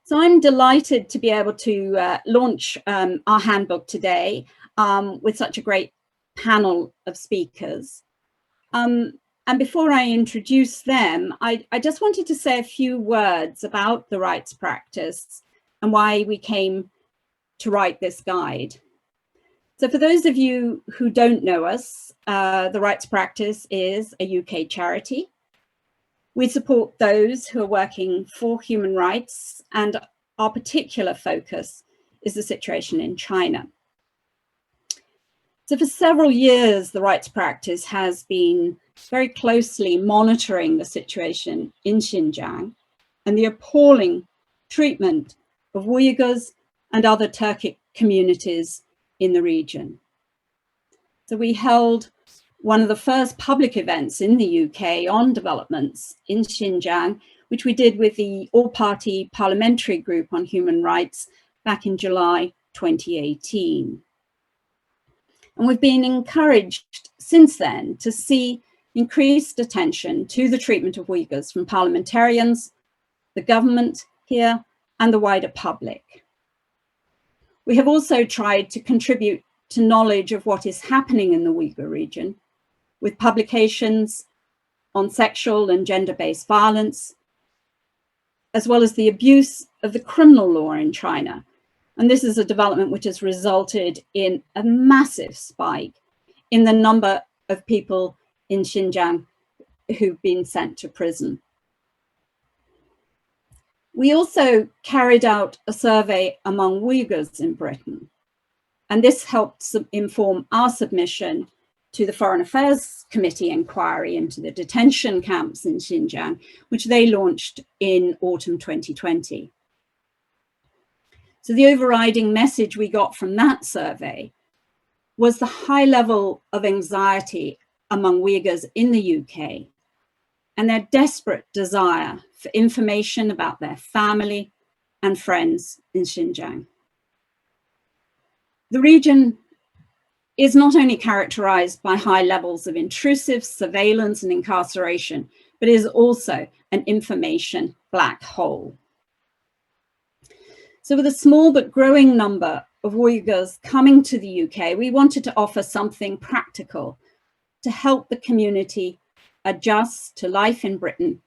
So I'm delighted to be able to launch our handbook today with such a great panel of speakers. And before I introduce them, I just wanted to say a few words about the rights practice and why we came to write this guide. So for those of you who don't know us, the rights practice is a UK charity. We support those who are working for human rights, and our particular focus is the situation in China. So for several years, the rights practice has been very closely monitoring the situation in Xinjiang and the appalling treatment of Uyghurs and other Turkic communities in the region. So we held one of the first public events in the UK on developments in Xinjiang, which we did with the all-party parliamentary group on human rights back in July 2018. And we've been encouraged since then to see increased attention to the treatment of Uyghurs from parliamentarians, the government here, and the wider public. We have also tried to contribute to knowledge of what is happening in the Uyghur region, with publications on sexual and gender-based violence, as well as the abuse of the criminal law in China. And this is a development which has resulted in a massive spike in the number of people in Xinjiang who've been sent to prison. We also carried out a survey among Uyghurs in Britain, and this helped inform our submission to the Foreign Affairs Committee inquiry into the detention camps in Xinjiang, which they launched in autumn 2020. So the overriding message we got from that survey was the high level of anxiety among Uyghurs in the UK and their desperate desire for information about their family and friends in Xinjiang. The region is not only characterized by high levels of intrusive surveillance and incarceration, but is also an information black hole. So with a small but growing number of Uyghurs coming to the UK, we wanted to offer something practical to help the community adjust to life in Britain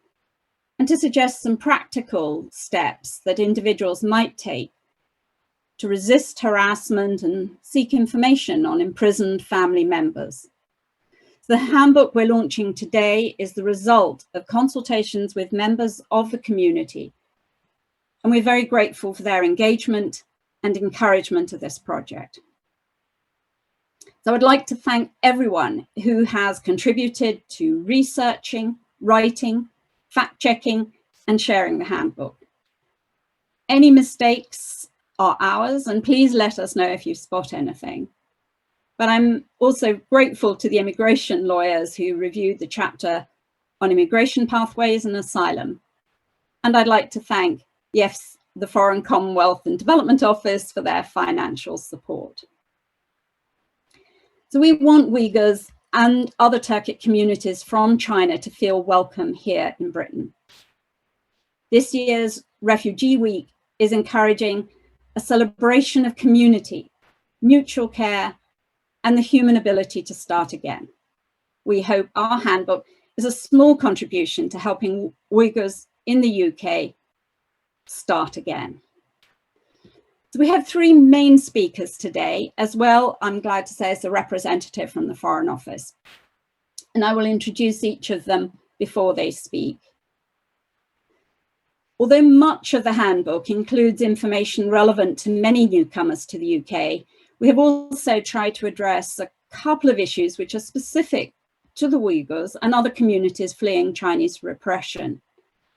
and to suggest some practical steps that individuals might take to resist harassment and seek information on imprisoned family members. The handbook we're launching today is the result of consultations with members of the community, and we're very grateful for their engagement and encouragement of this project. So I'd like to thank everyone who has contributed to researching, writing, fact-checking, and sharing the handbook. Any mistakes are ours, and please let us know if you spot anything. But I'm also grateful to the immigration lawyers who reviewed the chapter on immigration pathways and asylum. And I'd like to thank the Foreign Commonwealth and Development Office for their financial support. So we want Uyghurs and other Turkic communities from China to feel welcome here in Britain. This year's Refugee Week is encouraging a celebration of community, mutual care, and the human ability to start again. We hope our handbook is a small contribution to helping Uyghurs in the UK start again. So we have three main speakers today as well. I'm glad to say as a representative from the Foreign Office. And I will introduce each of them before they speak. Although much of the handbook includes information relevant to many newcomers to the UK, we have also tried to address a couple of issues which are specific to the Uyghurs and other communities fleeing Chinese repression.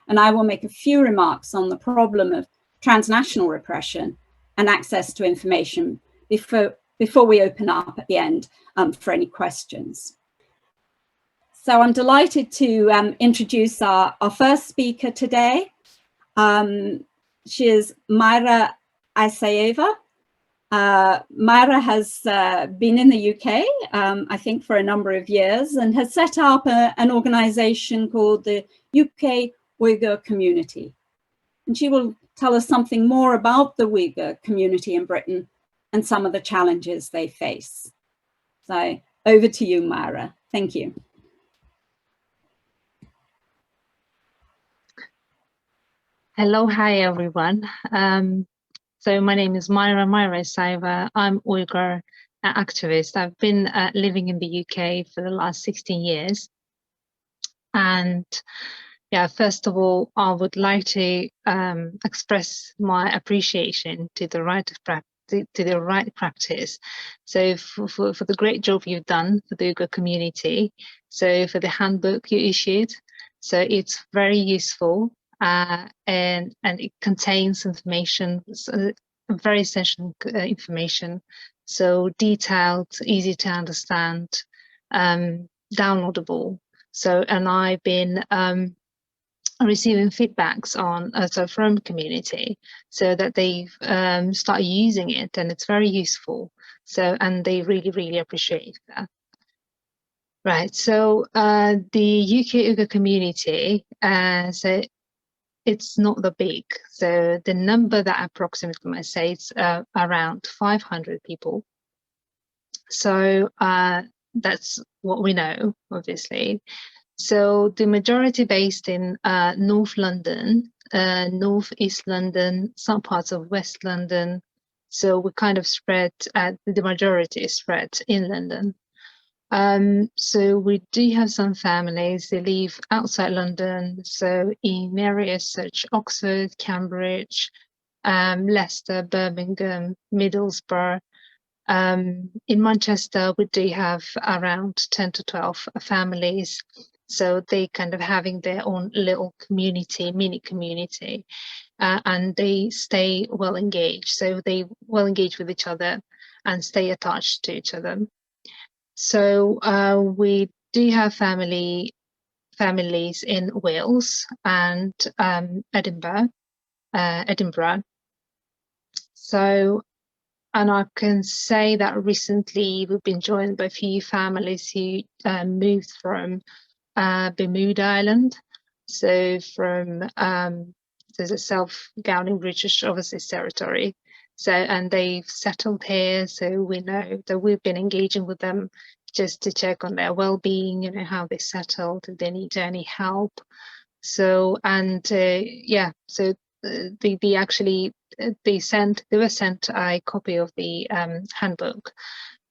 And I will make a few remarks on the problem of transnational repression and access to information before we open up at the end for any questions. So I'm delighted to introduce our first speaker today. She is Maira Aisaeva. Maira has been in the UK, I think, for a number of years and has set up an organization called the UK Uyghur Community. And she will tell us something more about the Uyghur community in Britain and some of the challenges they face. So over to you, Maira. Thank you. Hello, hi everyone. So my name is Maira Aisaeva. I'm Uyghur activist. I've been living in the UK for the last 16 years. And yeah, first of all, I would like to express my appreciation to the right practice. So for the great job you've done for the Uyghur community. So for the handbook you issued. So it's very useful. And it contains information, very essential information, so detailed, easy to understand, downloadable. So, and I've been receiving feedbacks on so from community, so that they've started using it, and it's very useful. So, and they really appreciate that. Right. So the UK Uyghur community, so it's not that big. So the number that approximately I say is around 500 people. So that's what we know, obviously. So the majority based in North London, North East London, some parts of West London. So we kind of spread, the majority is spread in London. So we do have some families, they live outside London, so in areas such Oxford, Cambridge, Leicester, Birmingham, Middlesbrough. In Manchester, we do have around 10 to 12 families, so they kind of having their own little community, mini community, and they stay well engaged, so they well engage with each other and stay attached to each other. So we do have families in Wales and Edinburgh. So, and I can say that recently we've been joined by a few families who moved from Bermuda Island. So from there's a self-governing British Overseas Territory. So, and they've settled here, so we know that we've been engaging with them just to check on their well-being, you know, how they settled, if they need any help. So, and yeah, so they were sent a copy of the handbook,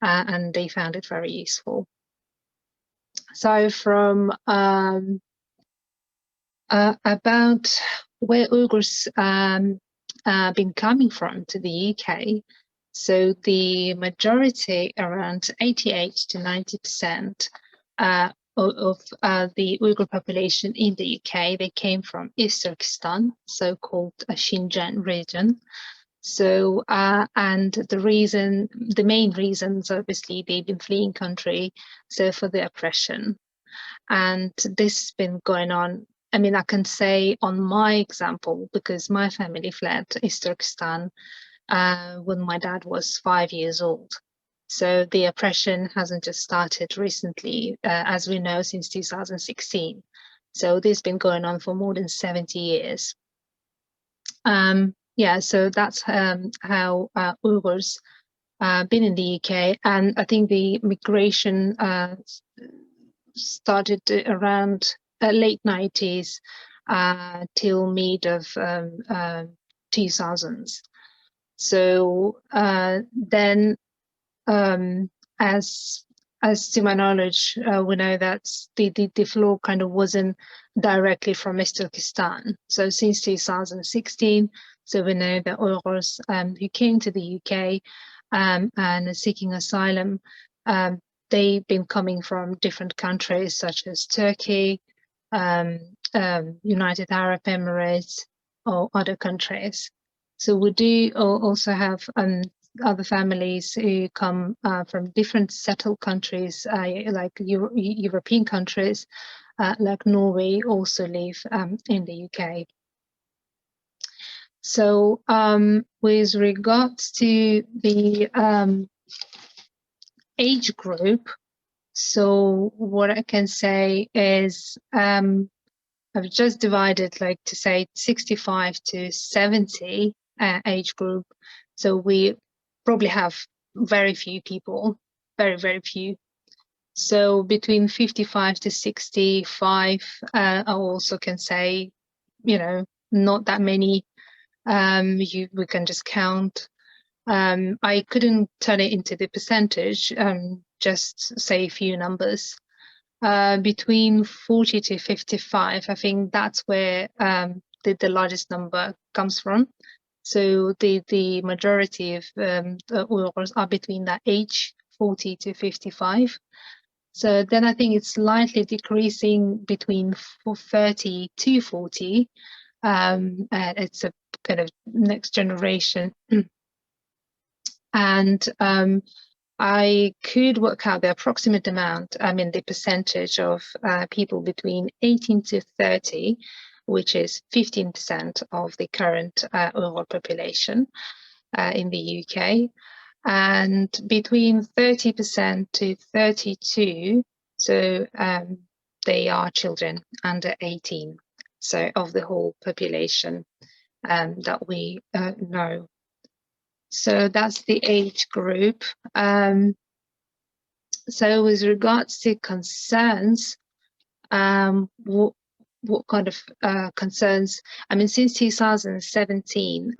and they found it very useful. So from about where Uyghurs been coming from to the UK, so the majority, around 88 to 90% of the Uyghur population in the UK, they came from East Turkestan, so-called Xinjiang region. So, and the main reasons, obviously, they've been fleeing country, so for the oppression. And this has been going on. I mean, I can say on my example, because my family fled East Turkestan when my dad was 5 years old. So the oppression hasn't just started recently, as we know, since 2016. So this has been going on for more than 70 years. Yeah, so that's how Uyghurs been in the UK. And I think the migration started around late 90s till mid of 2000s. So then, as to my knowledge, we know that the flow kind of wasn't directly from East Turkestan. So since 2016, so we know that Uyghurs who came to the UK and are seeking asylum, they've been coming from different countries such as Turkey, United Arab Emirates, or other countries. So we do also have other families who come from different settled countries, like European countries, like Norway, also live in the UK. So with regards to the age group, so what I can say is I've just divided, like, to say 65 to 70 age group. So we probably have very few people, very, very few. So between 55 to 65, I also can say, you know, not that many. We can just count. I couldn't turn it into the percentage, just say a few numbers. Between 40 to 55, I think that's where the largest number comes from. So the majority of the Uyghurs are between that age, 40 to 55. So then I think it's slightly decreasing between 30 to 40. And it's a kind of next generation. And I could work out the approximate amount, I mean, the percentage of people between 18 to 30, which is 15% of the current Uyghur population in the UK. And between 30% to 32, so they are children under 18, so of the whole population that we know. So that's the age group. So with regards to concerns, what kind of concerns? I mean, since 2017,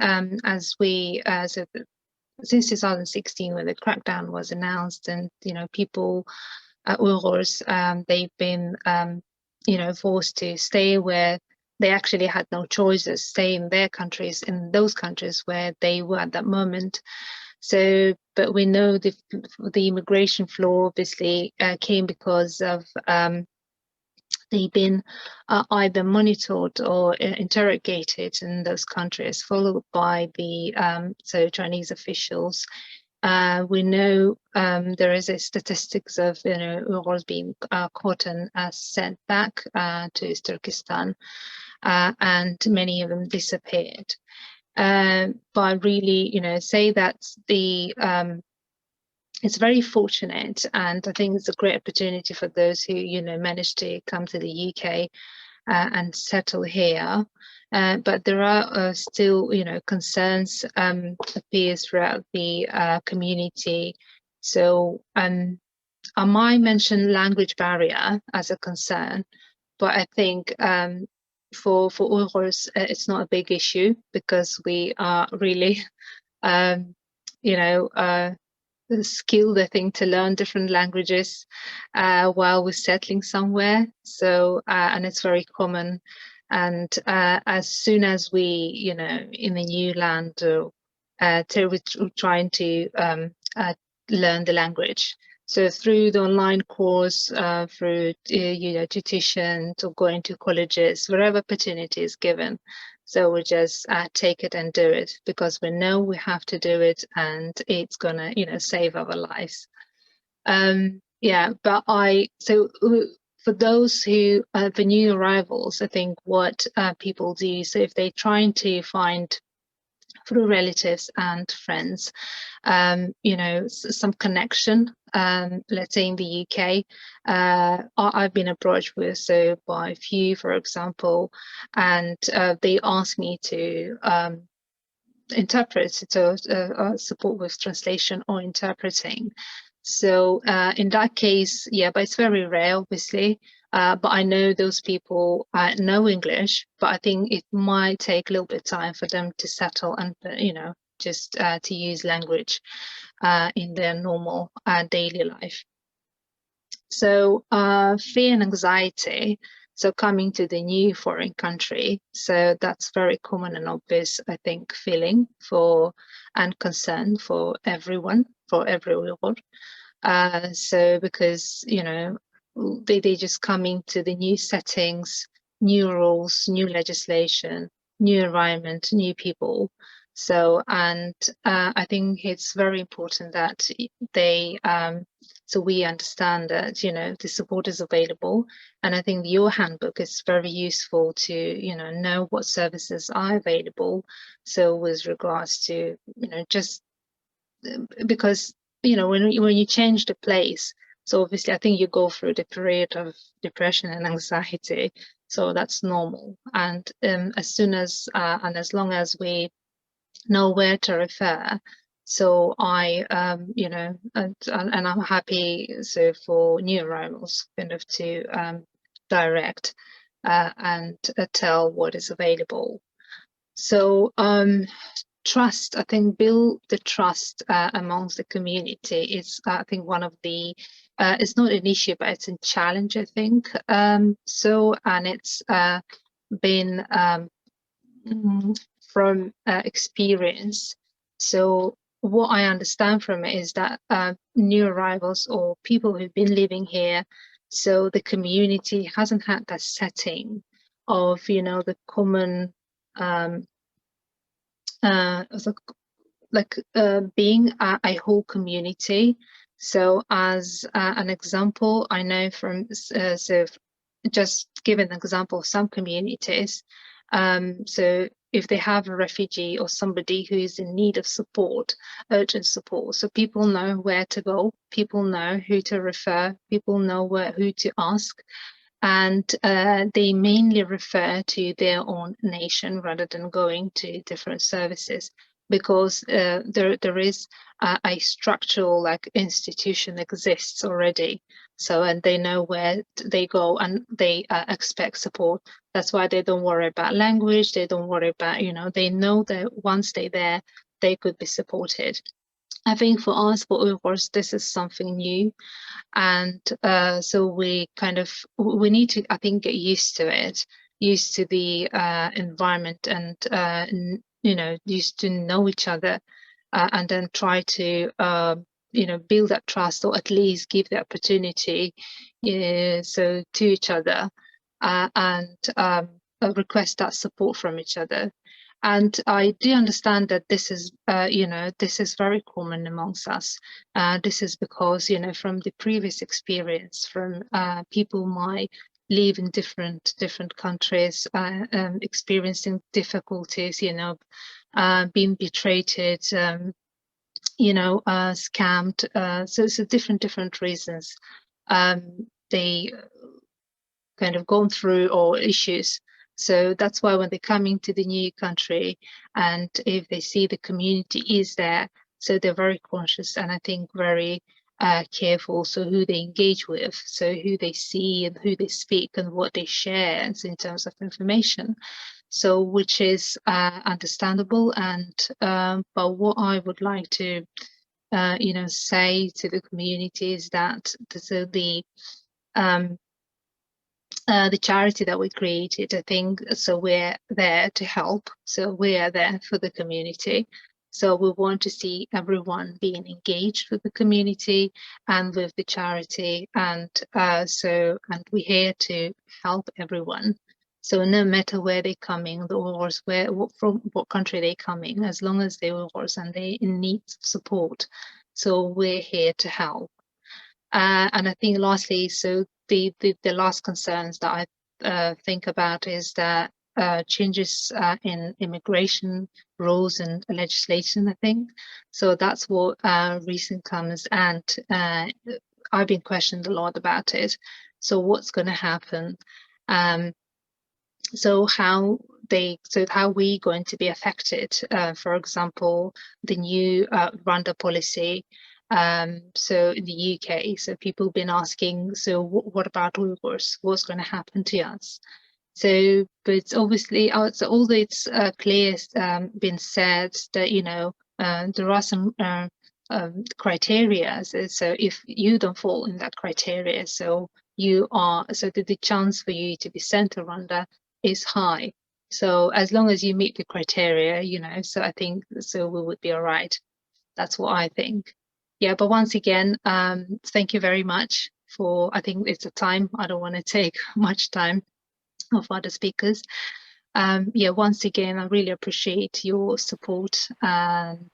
since 2016, when the crackdown was announced, and people, Uyghurs, they've been forced to stay where they actually had no choices, stay in their countries, in those countries where they were at that moment. So, but we know the immigration flow obviously came because of they've been either monitored or interrogated in those countries, followed by the Chinese officials. We know there is a statistics of Uyghurs being caught and sent back to Turkestan, and many of them disappeared. But really, say that it's very fortunate, and I think it's a great opportunity for those who managed to come to the UK and settle here. But there are still concerns appears throughout the community. So I might mention language barrier as a concern, but I think for Uyghurs it's not a big issue, because we are really skilled, I think, to learn different languages while we're settling somewhere. So and it's very common. And as soon as we in the new land, we're trying to learn the language. So through the online course, through tuition, to going to colleges, wherever opportunity is given. So we just take it and do it, because we know we have to do it, and it's gonna save our lives. But for those who for new arrivals, I think what people do, so if they're trying to find through relatives and friends some connection, let's say in the UK, I've been approached with by a few, for example, and they asked me to interpret, to support with translation or interpreting. So in that case, but it's very rare, obviously. But I know those people know English, but I think it might take a little bit of time for them to settle and, just to use language in their normal daily life. So fear and anxiety, so coming to the new foreign country, so that's very common and obvious, I think, feeling and concern for everyone, for every Uyghur. So because they just coming to the new settings, new rules, new legislation, new environment, new people. So and I think it's very important that they so we understand that the support is available, and I think your handbook is very useful to know what services are available. So with regards to just because when you change the place, so obviously I think you go through the period of depression and anxiety. So that's normal. And as soon as and as long as we know where to refer, so I, you know, and I'm happy so for new arrivals kind of to direct and tell what is available. So trust, I think, build the trust amongst the community is, I think, one of the, it's not an issue, but it's a challenge, I think. So, and it's been from experience. So what I understand from it is that new arrivals or people who've been living here, so the community hasn't had that setting of, you know, the common being a whole community. So as an example, I know from so just give an example of some communities. So if they have a refugee or somebody who is in need of support, urgent support, so people know where to go, people know who to refer, people know who to ask, and they mainly refer to their own nation rather than going to different services, because there is a structural like institution exists already. So, and they know where they go and they expect support. That's why they don't worry about language. They don't worry about, you know, they know that once they're there, they could be supported. I think for us, for Uyghurs, this is something new. And so we need to, I think, get used to it, used to the environment, and you know, used to know each other, and then try to you know, build that trust, or at least give the opportunity so to each other, and request that support from each other. And I do understand that this is, you know, this is very common amongst us. This is because, you know, from the previous experience, from people might live in different countries, experiencing difficulties, you know, being betrayed, you know, scammed. So different reasons they kind of gone through, or issues. So that's why when they come into the new country, and if they see the community is there, so they're very conscious, and I think very careful, so who they engage with, so who they see and who they speak and what they share in terms of information. So which is understandable. And but what I would like to you know, say to the community is that the charity that we created, I think, so we're there to help. So we are there for the community. So we want to see everyone being engaged with the community and with the charity. And and we're here to help everyone. So no matter where they're coming, the Uyghurs, from what country they're coming, as long as they're Uyghurs and they're in need of support. So we're here to help. And I think lastly, so the last concerns that I think about is that changes in immigration rules and legislation, I think. So that's what recent comes, and I've been questioned a lot about it. So what's going to happen? So how we going to be affected? For example, the new Rwanda policy. So in the UK, so people have been asking, so what about Uyghurs? What's going to happen to us? So, but obviously, so although it's clear, been said that, you know, there are some criteria. So if you don't fall in that criteria, so you are, so the chance for you to be sent to Rwanda is high. So as long as you meet the criteria, you know, so I think, so we would be all right. That's what I think. Yeah, but once again, thank you very much for, I think it's a time, I don't want to take much time of other speakers. Yeah, once again, I really appreciate your support, and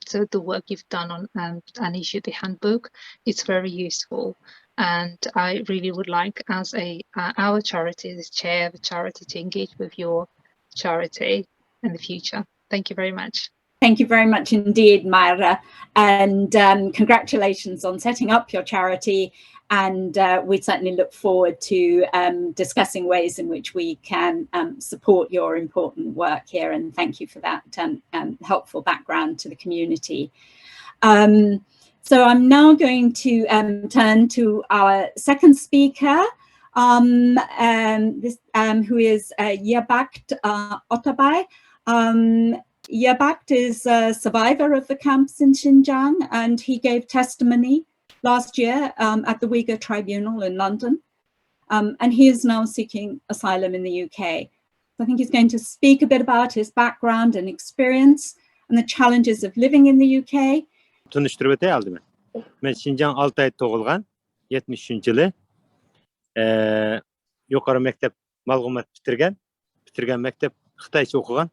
so the work you've done on and issued the handbook. It's very useful, and I really would like, as our charity, as chair of the charity, to engage with your charity in the future. Thank you very much. Thank you very much indeed, Maira, and congratulations on setting up your charity. And we certainly look forward to discussing ways in which we can support your important work here. And thank you for that helpful background to the community. So I'm now going to turn to our second speaker, who is Yerbakyt Otarbay. Yerbakyt is a survivor of the camps in Xinjiang, and he gave testimony last year at the Uyghur Tribunal in London. And he is now seeking asylum in the UK. So I think he's going to speak a bit about his background and experience and the challenges of living in the UK. Tanıştırıp öte aldım ben. Ben Xinjiang Altay doğulgan, 73 yılı. Yukarı mektep malgumat bitirgen mektep Xitaycha okugan.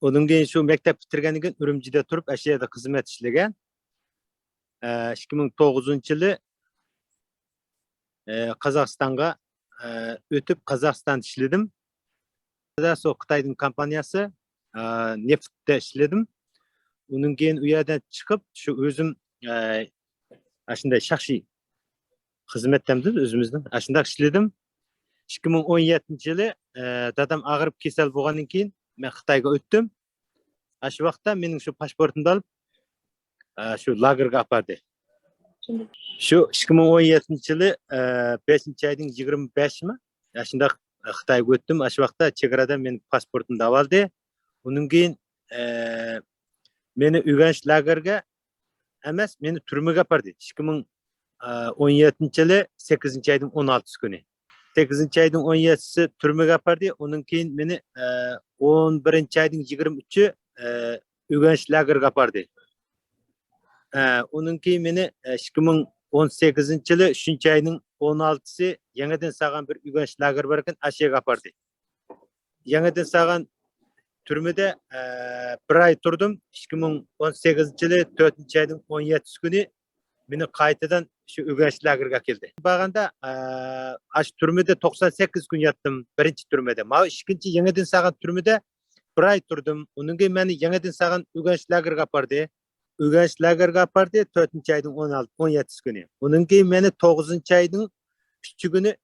Onun keyin şu mektep bitirgenden keyin Ürümçide turup Aisaevada hizmet işlegen. 2009 yılı Kazakistan'a ötüp Kazakistan işledim. So Xitay'ın kompaniyası neft'te işledim. Onun keyin u yerden çıkıp şu özüm aşınday şahsi hizmettemdi özümüzün. Aşındak işledim. 2017 yılı dadam ağırıp kesel bolgandan keyin men Xitayga öttüm. Aşı vaqtda mening şu pasportumdu alıp şu lagerga apardı. Şu 2017 yılı 5 ayın 25 mi? Aşındak Xitayga öttüm. Aşı vaqtda chegarada mening pasportumdu aldı. Onun keyin meni Uyghur lagerga emas, meni türmege apardı. 2017 yılı 8 ayın 16 günü. 8 ayın 17'si türmege apardı. Onun keyin meni 11 ayın 23'ü Uyghur lagerga apardı. Onun keyin meni 2018 yılı 3 ayın 16'sı yangadan sağan bir Uyghur lager barken Aisaeva'ga apardı. Yangadan sağan türmede bir ay turdum. 2018 yılı 4 ayın 17 günü meni qaytadan şu Uyghur lagerga keldi. Baganda aş türmede 98 gün yattım. Birinci türmede. Ma ikinci yangadan sağan türmede bir ay turdum. Onun keyin meni yangadan sağan Uyghur lagerga apardı. Uyghur lagerga apardı 4 ayın 17 günü. Onun keyin meni 9 ayın 3 günü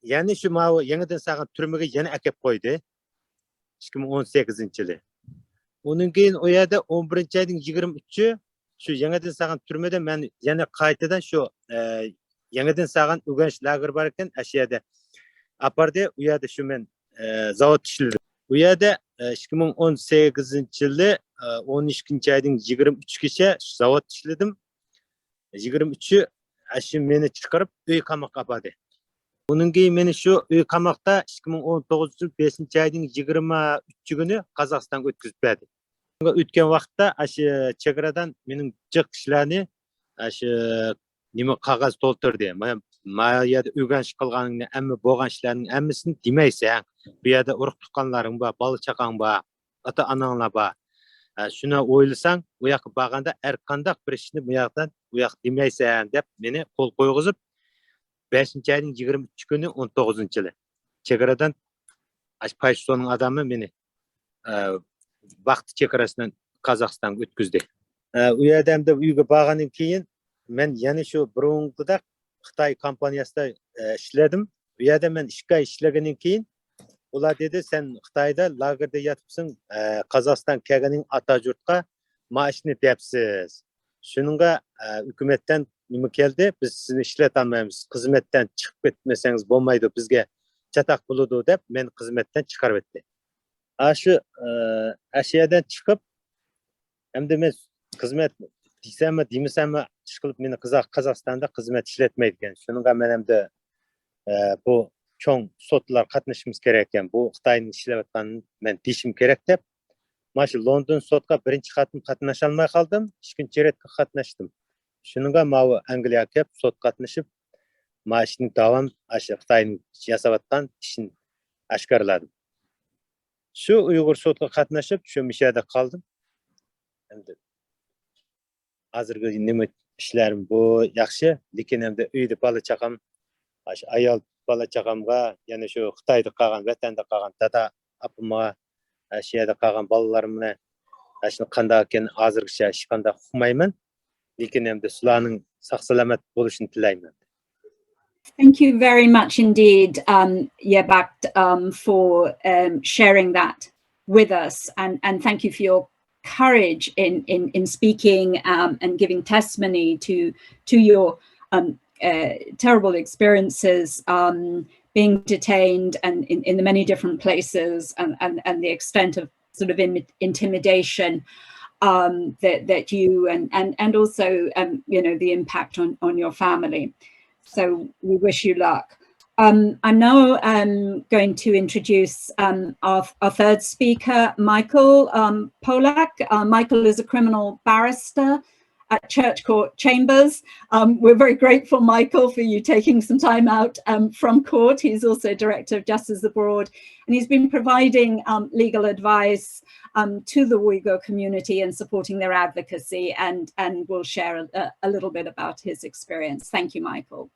yani şu ma yangadan sağan türmege yana akep koydu. 2018 yılı. Onun keyin o yerde 11 ayın 23'ü şu yangadan sağan türmede men yana qaytadan şu yangadan sağan Uyghur lager barken Aisaevada apardı. O yerde şu men zavod işledim. O yerde 2018 yılı 12 ayın 23'üçe zavod işledim. 23'ü aşı meni çıkarıp uy qamoqqa apardı. Onun keyin meni şu uy qamoqda 2019 yıl 5 ayın 23 günü Kazakistan'a ötküzüp berdi. Ötken vaqtda aşı chegaradan mening jiq ishlarni aşı nima qog'oz to'ltirdi. Ma yerda o'rganish qilganingni, hamma bo'lgan ishlarning hammasini demaysan. Bu yerda urug' tuqqanlaring bor, bola chaqang bor, ota-onanglar bor. Shuni o'ylasang, bu yoqqa borganda har qanday bir ishni bu yoqdan bu yoq demaysan deb meni qo'l qo'yg'izib 5 ayning 23 kuni 19 yili chegaradan Payshtoning adamı meni vaqt chegarasidan Qozog'istonga o'tkazdi. U yerda ham uyga borgandan keyin men yana shu burung'ida Xitoy kompaniyasida ishladim. U yerda men 2 oy ishlagandan keyin ular dedi sen Xitoyda lagerda yotibsan, Qozog'iston kelganing ota yurtga maoshni deyapsiz. Shuningga hukumatdan nima keldi? Biz sizni ishlatolmaymiz. Xizmatdan chiqib ketmasangiz bo'lmaydi, bizga chataq bo'ladi deb men xizmatdan chiqarib etdi. Şu Aisaevadan çıkıp hem de men xizmat deysem demesem chiqib meni Qozog'istonda xizmat ishlatmaydigan. Shuningga men ham de bu cho'ng sotlar qatnashimiz kerak ekan. Bu Xitoyning ishlayotganini men deyishim kerak deb mana shu London sotga birinchi qatim qatnasha olmay qoldim. Ikkinchi retga qatnashdim. Shuningga men Angliyaga kelib sot qatnashib mana ishning davom Xitoyning yasayotgan ishini oshkorladim. Şu Uyghur sotga qatnashib, şu mishada qoldim. Endi hozirgi nima ishlarim bu yaxshi, lekin endi uyda bola chaqam, ayol bala chaqamga, yani şu Xitayda qalgan, vatanda qalgan dada apama, şeyda qalgan balalarımla şunu qanda ekan hozirgacha hech qanday uqmayman. Lekin endi sizlarning saq-salomat bo'lishini tilayman. Thank you very much indeed, Yerbakyt, for sharing that with us, and thank you for your courage in speaking and giving testimony to your terrible experiences being detained and in the many different places and the extent of sort of intimidation that you and also you know, the impact on your family. So we wish you luck. I'm now going to introduce our third speaker, Michael Polak. Michael is a criminal barrister at Church Court Chambers. We're very grateful, Michael, for you taking some time out from court. He's also Director of Justice Abroad, and he's been providing legal advice to the Uyghur community and supporting their advocacy, and will share a little bit about his experience. Thank you, Michael.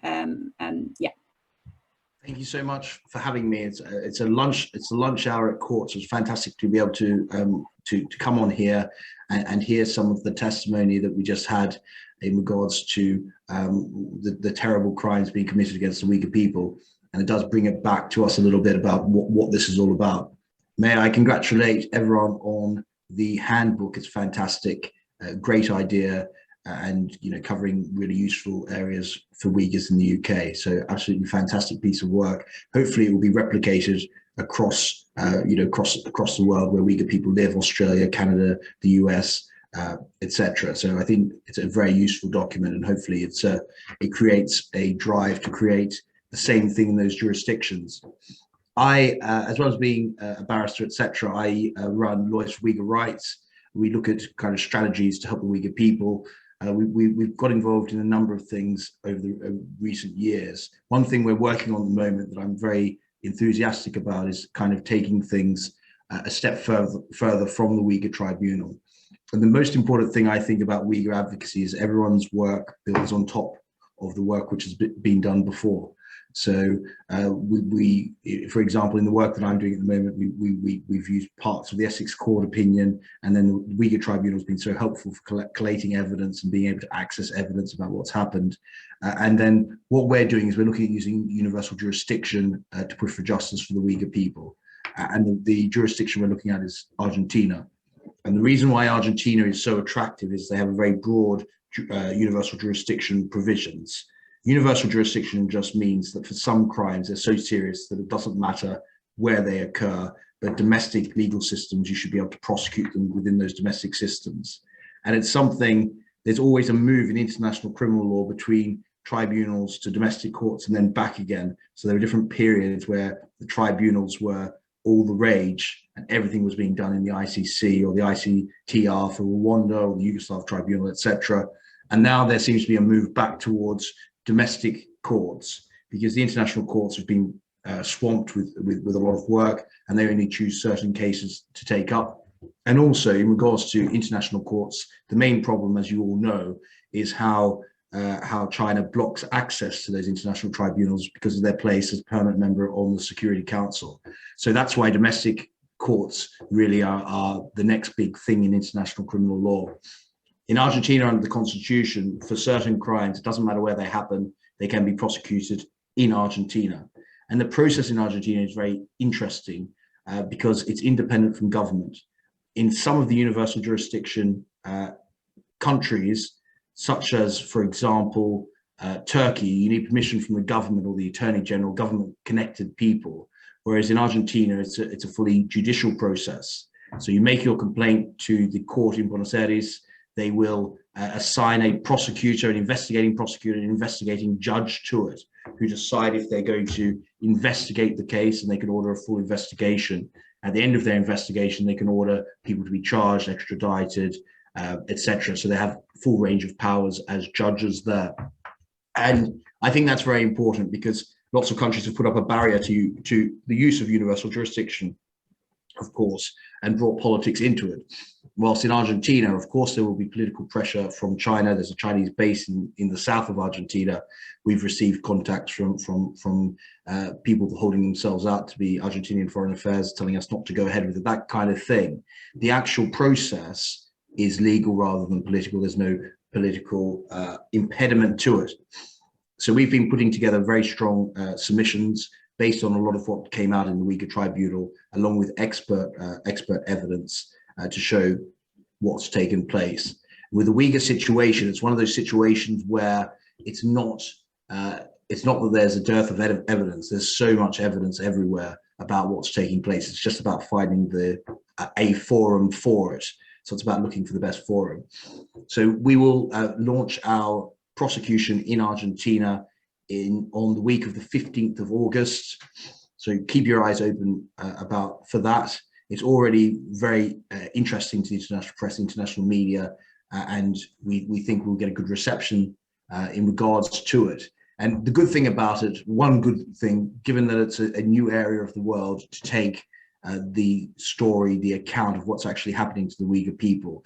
Yeah. Thank you so much for having me. It's a lunch hour at court, so it's fantastic to be able to come on here and hear some of the testimony that we just had in regards to the terrible crimes being committed against the Uyghur people, and it does bring it back to us a little bit about what this is all about. May I congratulate everyone on the handbook. It's fantastic, great idea, and you know, covering really useful areas for Uyghurs in the UK. So absolutely fantastic piece of work. Hopefully it will be replicated across you know, across the world where Uyghur people live, Australia, Canada, the US, etc. So I think it's a very useful document, and hopefully it creates a drive to create the same thing in those jurisdictions. I, as well as being a barrister, etc., I run Lawyers for Uyghur Rights. We look at kind of strategies to help the Uyghur people. We've got involved in a number of things over the recent years. One thing we're working on at the moment that I'm very enthusiastic about is kind of taking things a step further from the Uyghur Tribunal. And the most important thing I think about Uyghur advocacy is everyone's work builds on top of the work which has been done before. So for example, in the work that I'm doing at the moment, we've used parts of the Essex Court opinion, and then the Uyghur Tribunal has been so helpful for collating evidence and being able to access evidence about what's happened. And then what we're doing is we're looking at using universal jurisdiction to push for justice for the Uyghur people. And the jurisdiction we're looking at is Argentina. And the reason why Argentina is so attractive is they have a very broad universal jurisdiction provisions. Universal jurisdiction just means that for some crimes, they're so serious that it doesn't matter where they occur, but domestic legal systems, you should be able to prosecute them within those domestic systems. And it's something, there's always a move in international criminal law between tribunals to domestic courts and then back again. So there are different periods where the tribunals were all the rage and everything was being done in the ICC or the ICTR for Rwanda or the Yugoslav Tribunal, etc. And now there seems to be a move back towards domestic courts, because the international courts have been swamped with a lot of work, and they only choose certain cases to take up. And also in regards to international courts, the main problem, as you all know, is how China blocks access to those international tribunals because of their place as permanent member on the Security Council. So that's why domestic courts really are the next big thing in international criminal law. In Argentina, under the constitution, for certain crimes, it doesn't matter where they happen, they can be prosecuted in Argentina. And the process in Argentina is very interesting because it's independent from government. In some of the universal jurisdiction countries, such as, for example, Turkey, you need permission from the government or the Attorney General, government-connected people. Whereas in Argentina, it's a fully judicial process. So you make your complaint to the court in Buenos Aires. They will assign a prosecutor, an investigating prosecutor, an investigating judge to it, who decide if they're going to investigate the case, and they can order a full investigation. At the end of their investigation, they can order people to be charged, extradited, etc. So they have full range of powers as judges there. And I think that's very important because lots of countries have put up a barrier to the use of universal jurisdiction, of course, and brought politics into it. whilst in Argentina, of course, there will be political pressure from China. There's a Chinese base in the south of Argentina. We've received contacts from people holding themselves out to be Argentinian Foreign Affairs, telling us not to go ahead with it, that kind of thing. The actual process is legal rather than political. There's no political impediment to it. So we've been putting together very strong submissions based on a lot of what came out in the Uyghur Tribunal, along with expert evidence to show what's taken place. With the Uyghur situation, it's one of those situations where it's not that there's a dearth of evidence. There's so much evidence everywhere about what's taking place. It's just about finding a forum for it. So it's about looking for the best forum. So we will launch our prosecution in Argentina on the week of the 15th of August. So keep your eyes open for that. It's already very interesting to the international press, international media, and we think we'll get a good reception in regards to it. And the good thing about it, one good thing, given that it's a new area of the world to take the story, the account of what's actually happening to the Uyghur people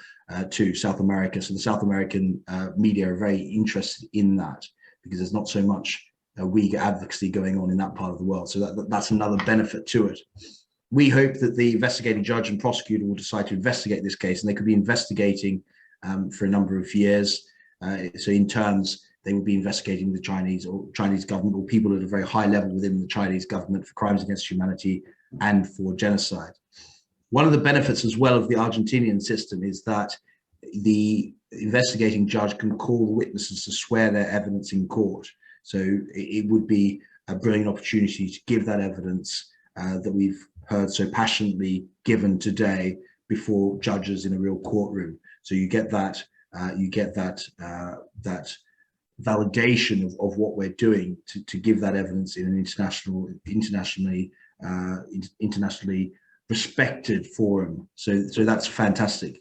to South America. So the South American media are very interested in that because there's not so much Uyghur advocacy going on in that part of the world. So that's another benefit to it. We hope that the investigating judge and prosecutor will decide to investigate this case, and they could be investigating for a number of years. So in terms, they will be investigating the Chinese government or people at a very high level within the Chinese government for crimes against humanity and for genocide. One of the benefits as well of the Argentinian system is that the investigating judge can call the witnesses to swear their evidence in court. So it would be a brilliant opportunity to give that evidence that we've heard so passionately given today before judges in a real courtroom. So you get that validation of what we're doing to give that evidence in an internationally respected forum. So that's fantastic.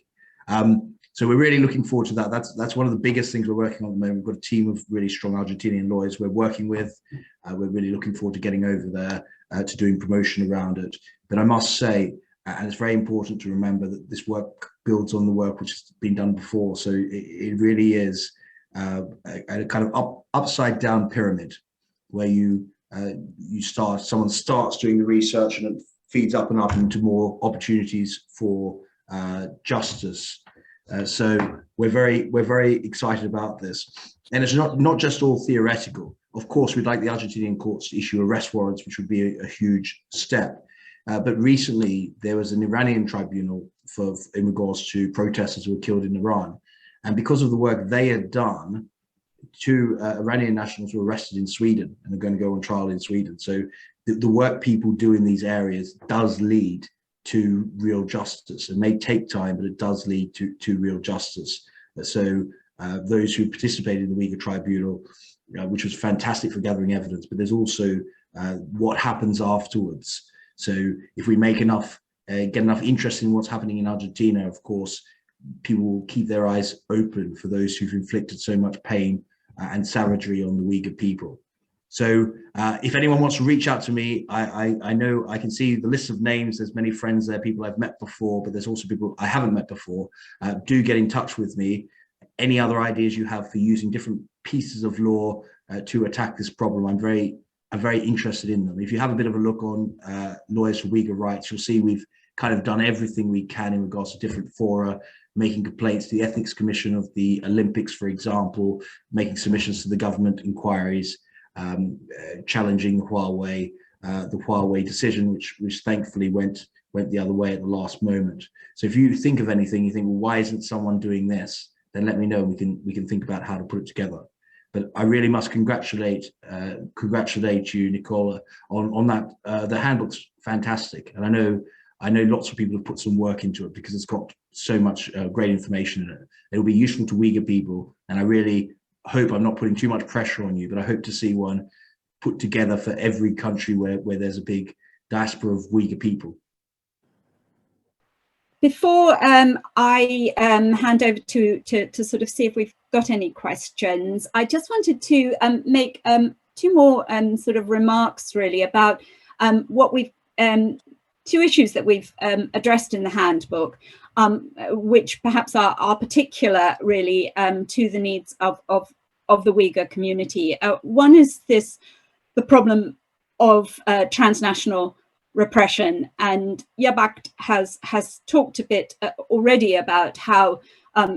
So we're really looking forward to that. That's one of the biggest things we're working on at the moment. We've got a team of really strong Argentinian lawyers we're working with. We're really looking forward to getting over there to doing promotion around it. But I must say, and it's very important to remember that this work builds on the work which has been done before. So it really is a kind of upside down pyramid where someone starts doing the research and it feeds up and up into more opportunities for justice. So we're very excited about this, and it's not just all theoretical. Of course, we'd like the Argentinian courts to issue arrest warrants, which would be a huge step. But recently, there was an Iranian tribunal in regards to protesters who were killed in Iran. And because of the work they had done, 2 Iranian nationals were arrested in Sweden and are going to go on trial in Sweden. So the work people do in these areas does lead to real justice. It may take time, but it does lead to real justice. So those who participated in the Uyghur Tribunal, which was fantastic for gathering evidence, but there's also what happens afterwards. So if we make get enough interest in what's happening in Argentina, of course, people will keep their eyes open for those who've inflicted so much pain and savagery on the Uyghur people. So if anyone wants to reach out to me, I know I can see the list of names. There's many friends there, people I've met before, but there's also people I haven't met before. Do get in touch with me. Any other ideas you have for using different pieces of law to attack this problem, I'm very interested in them. If you have a bit of a look on Lawyers for Uyghur Rights, you'll see we've kind of done everything we can in regards to different fora, making complaints to the Ethics Commission of the Olympics, for example, making submissions to the government inquiries, challenging the Huawei decision, which thankfully went the other way at the last moment. So if you think of anything, you think, well, why isn't someone doing this? Then let me know. We can think about how to put it together. But I really must congratulate you, Nicola, on that. The handbook's fantastic, and I know lots of people have put some work into it because it's got so much great information in it. It will be useful to Uyghur people, and I really hope I'm not putting too much pressure on you, but I hope to see one put together for every country where there's a big diaspora of Uyghur people. Before I hand over to sort of see if we've got any questions, I just wanted to make 2 more sort of remarks really about what we've 2 issues that we've addressed in the handbook. which perhaps are particular really to the needs of the Uyghur community. One is the problem of transnational repression, and Yerbakyt has talked a bit already about how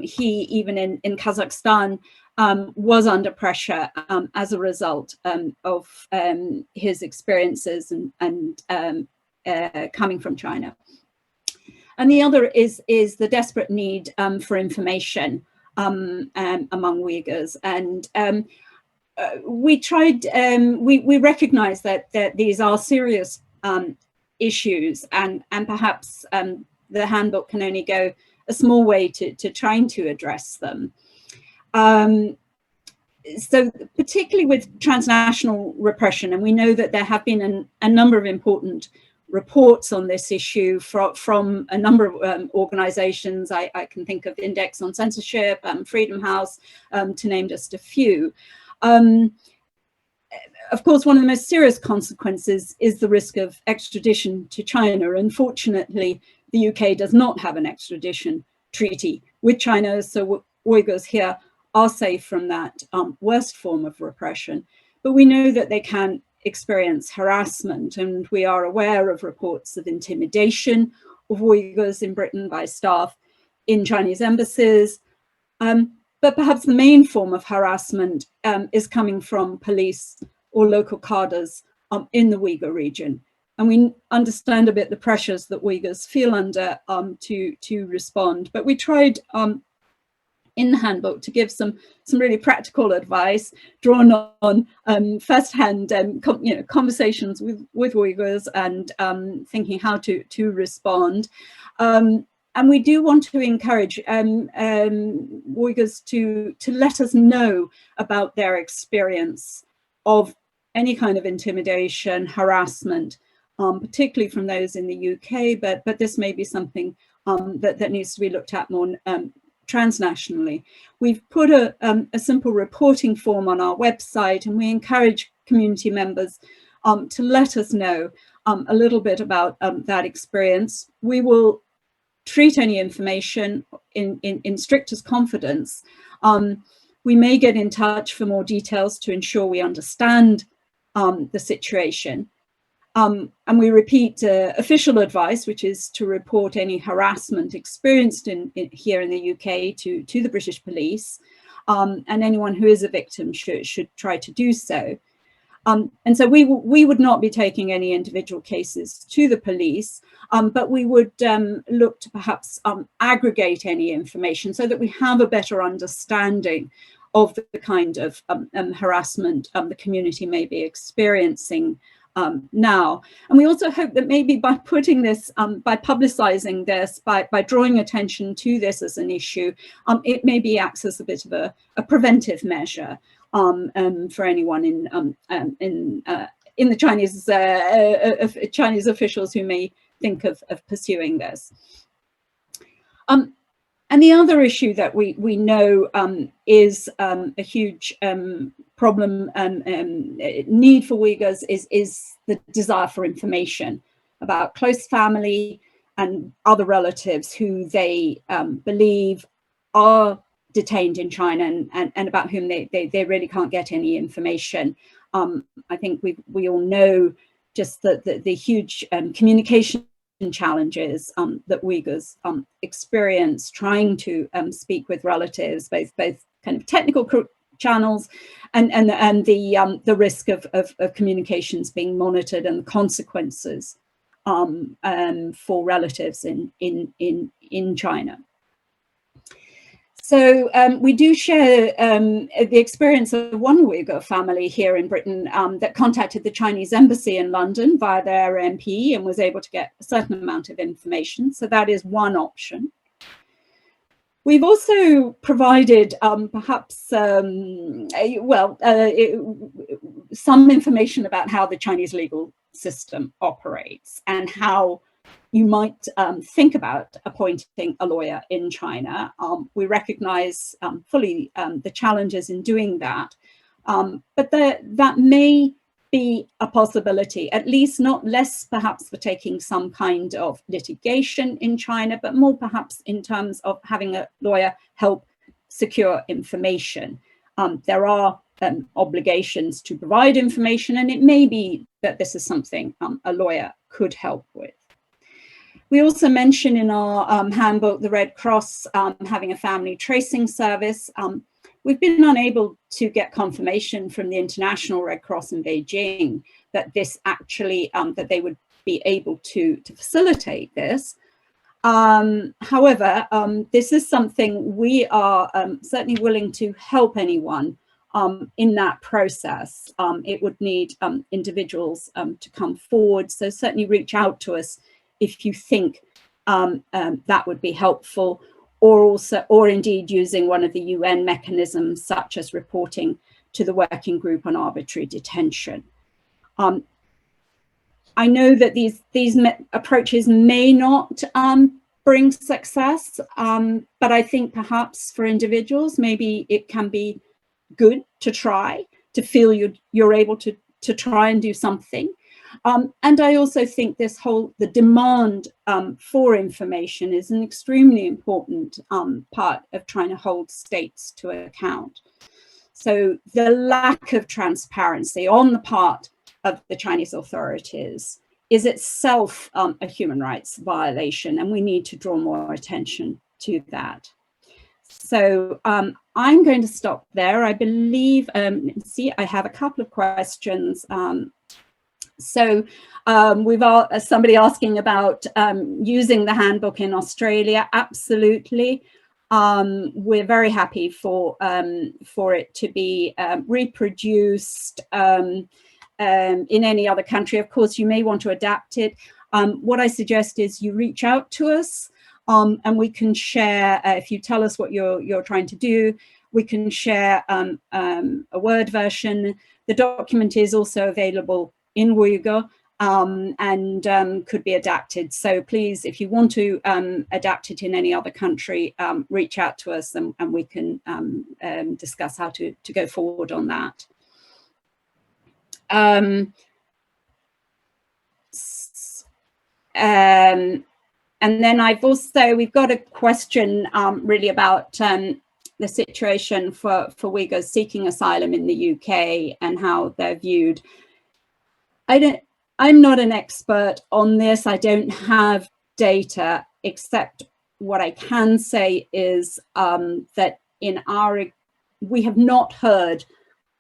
he, even in Kazakhstan, was under pressure as a result of his experiences and coming from China. And the other is the desperate need for information among Uyghurs. And we tried, we recognize that these are serious issues, and perhaps the handbook can only go a small way to trying to address them. So particularly with transnational repression, and we know that there have been a number of important reports on this issue from a number of organizations. I can think of Index on Censorship, Freedom House, to name just a few. Of course, one of the most serious consequences is the risk of extradition to China. Unfortunately, the UK does not have an extradition treaty with China, so Uyghurs here are safe from that worst form of repression. But we know that they can experience harassment, and we are aware of reports of intimidation of Uyghurs in Britain by staff in Chinese embassies. But perhaps the main form of harassment is coming from police or local cadres in the Uyghur region. And we understand a bit the pressures that Uyghurs feel under to respond. But we tried in the handbook to give some really practical advice drawn on first-hand conversations with Uyghurs and thinking how to respond. And we do want to encourage Uyghurs to let us know about their experience of any kind of intimidation, harassment, particularly from those in the UK, but this may be something that needs to be looked at more transnationally. We've put a simple reporting form on our website, and we encourage community members to let us know a little bit about that experience. We will treat any information in strictest confidence. We may get in touch for more details to ensure we understand the situation. And we repeat official advice, which is to report any harassment experienced here in the UK to the British police, and anyone who is a victim should try to do so. And so we would not be taking any individual cases to the police, but we would look to perhaps aggregate any information so that we have a better understanding of the kind of harassment the community may be experiencing now. And we also hope that maybe by putting this, by publicizing this, by drawing attention to this as an issue, it maybe acts as a bit of a preventive measure for anyone in the Chinese officials who may think of pursuing this. And the other issue that we know is a huge problem and need for Uyghurs is the desire for information about close family and other relatives who they believe are detained in China and about whom they really can't get any information. I think we all know just the huge communication challenges that Uyghurs experience trying to speak with relatives, both kind of technical channels and the risk of communications being monitored and the consequences for relatives in China. So we do share the experience of one Uyghur family here in Britain that contacted the Chinese embassy in London via their MP and was able to get a certain amount of information. So that is one option. We've also provided perhaps, some information about how the Chinese legal system operates and how you might think about appointing a lawyer in China. We recognize fully the challenges in doing that, but that may be a possibility, at least not less perhaps for taking some kind of litigation in China, but more perhaps in terms of having a lawyer help secure information. There are obligations to provide information, and it may be that this is something a lawyer could help with. We also mention in our handbook the Red Cross having a family tracing service. We've been unable to get confirmation from the International Red Cross in Beijing that this actually, that they would be able to facilitate this. However, this is something we are certainly willing to help anyone in that process. It would need individuals to come forward. So certainly reach out to us if you think that would be helpful, or indeed using one of the UN mechanisms, such as reporting to the Working Group on Arbitrary Detention. I know that these approaches may not bring success, but I think perhaps for individuals, maybe it can be good to try, to feel you're able to try and do something. And I also think the demand for information is an extremely important part of trying to hold states to account. So the lack of transparency on the part of the Chinese authorities is itself a human rights violation, and we need to draw more attention to that. So I'm going to stop there. I believe, see, I have a couple of questions. So we've somebody asking about using the handbook in Australia. Absolutely. We're very happy for it to be reproduced in any other country. Of course, you may want to adapt it. What I suggest is you reach out to us and we can share, if you tell us what you're trying to do, we can share a Word version. The document is also available in Uyghur and could be adapted. So please, if you want to adapt it in any other country, reach out to us and we can discuss how to go forward on that. And then we've got a question really about the situation for Uyghurs seeking asylum in the UK and how they're viewed. I'm not an expert on this. I don't have data, except what I can say is that we have not heard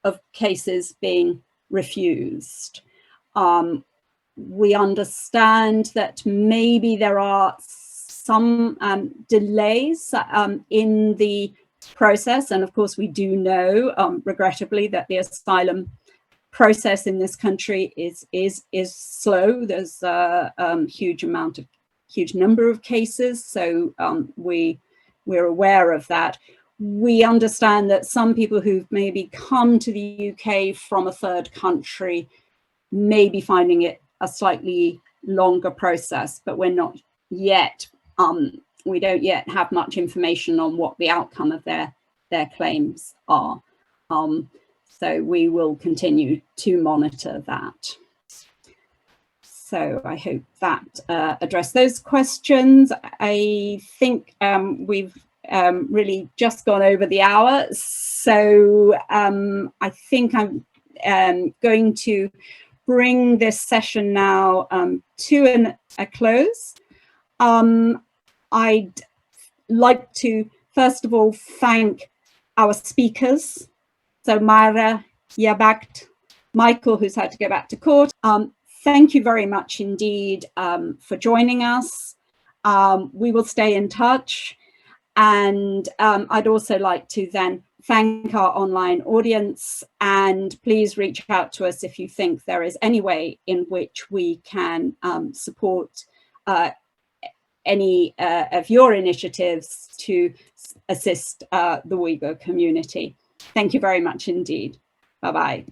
of cases being refused. We understand that maybe there are some delays in the process. And of course, we do know, regrettably, that the asylum process in this country is slow. There's a huge number of cases. So we're aware of that. We understand that some people who've maybe come to the UK from a third country may be finding it a slightly longer process, but we're not yet, we don't yet have much information on what the outcome of their claims are. So we will continue to monitor that. So I hope that addressed those questions. I think we've really just gone over the hour. So I think I'm going to bring this session now to a close. I'd like to, first of all, thank our speakers. So Maira, Yerbakyt, Michael, who's had to go back to court. Thank you very much indeed for joining us. We will stay in touch. And I'd also like to then thank our online audience, and please reach out to us if you think there is any way in which we can support any of your initiatives to assist the Uyghur community. Thank you very much indeed. Bye-bye.